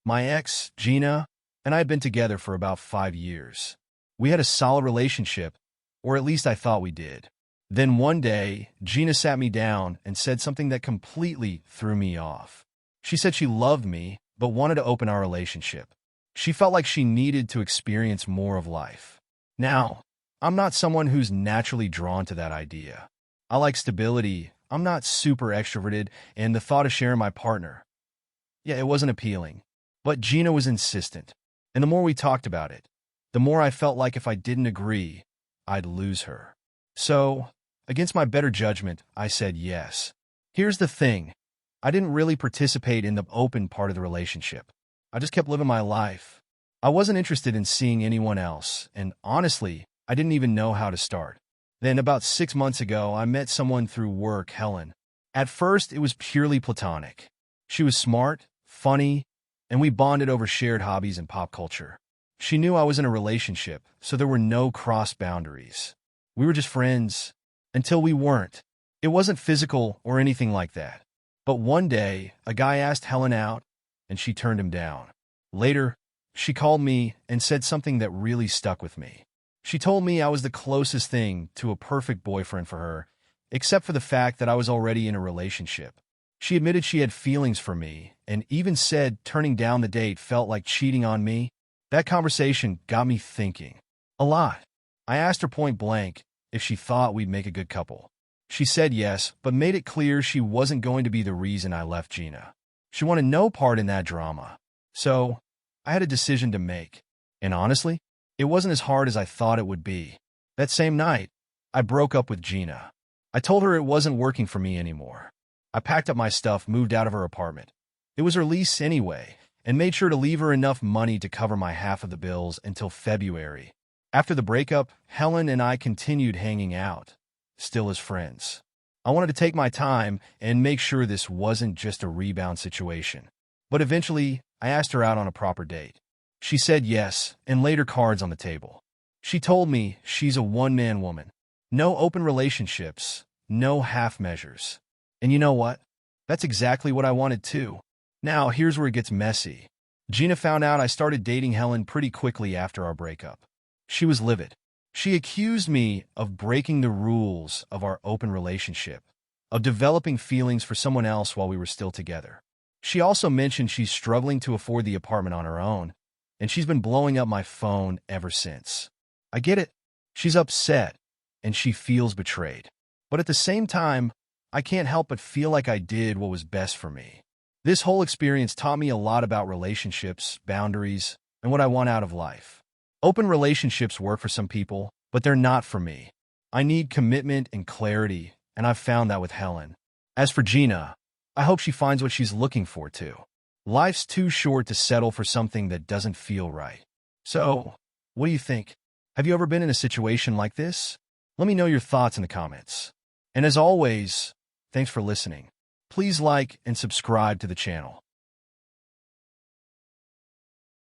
My ex, Gina, and I had been together for about 5 years. We had a solid relationship, or at least I thought we did. Then one day, Gina sat me down and said something that completely threw me off. She said she loved me, but wanted to open our relationship. She felt like she needed to experience more of life. Now, I'm not someone who's naturally drawn to that idea. I like stability. I'm not super extroverted, and the thought of sharing my partner, yeah, it wasn't appealing. But Gina was insistent, and the more we talked about it, the more I felt like if I didn't agree, I'd lose her. So, against my better judgment, I said yes. Here's the thing. I didn't really participate in the open part of the relationship. I just kept living my life. I wasn't interested in seeing anyone else, and honestly, I didn't even know how to start. Then, about 6 months ago, I met someone through work, Helen. At first, it was purely platonic. She was smart, funny, and we bonded over shared hobbies and pop culture. She knew I was in a relationship, so there were no cross boundaries. We were just friends, until we weren't. It wasn't physical or anything like that. But one day, a guy asked Helen out, and she turned him down. Later, she called me and said something that really stuck with me. She told me I was the closest thing to a perfect boyfriend for her, except for the fact that I was already in a relationship. She admitted she had feelings for me, and even said turning down the date felt like cheating on me. That conversation got me thinking a lot. I asked her point blank if she thought we'd make a good couple. She said yes, but made it clear she wasn't going to be the reason I left Gina. She wanted no part in that drama. So, I had a decision to make. And honestly, it wasn't as hard as I thought it would be. That same night, I broke up with Gina. I told her it wasn't working for me anymore. I packed up my stuff, moved out of her apartment. It was her lease anyway, and made sure to leave her enough money to cover my half of the bills until February. After the breakup, Helen and I continued hanging out, still as friends. I wanted to take my time and make sure this wasn't just a rebound situation. But eventually, I asked her out on a proper date. She said yes, and laid her cards on the table. She told me she's a one-man woman. No open relationships, no half measures. And you know what? That's exactly what I wanted too. Now, here's where it gets messy. Gina found out I started dating Helen pretty quickly after our breakup. She was livid. She accused me of breaking the rules of our open relationship, of developing feelings for someone else while we were still together. She also mentioned she's struggling to afford the apartment on her own, and she's been blowing up my phone ever since. I get it. She's upset, and she feels betrayed. But at the same time, I can't help but feel like I did what was best for me. This whole experience taught me a lot about relationships, boundaries, and what I want out of life. Open relationships work for some people, but they're not for me. I need commitment and clarity, and I've found that with Helen. As for Gina, I hope she finds what she's looking for too. Life's too short to settle for something that doesn't feel right. So, what do you think? Have you ever been in a situation like this? Let me know your thoughts in the comments. And as always, thanks for listening. Please like and subscribe to the channel.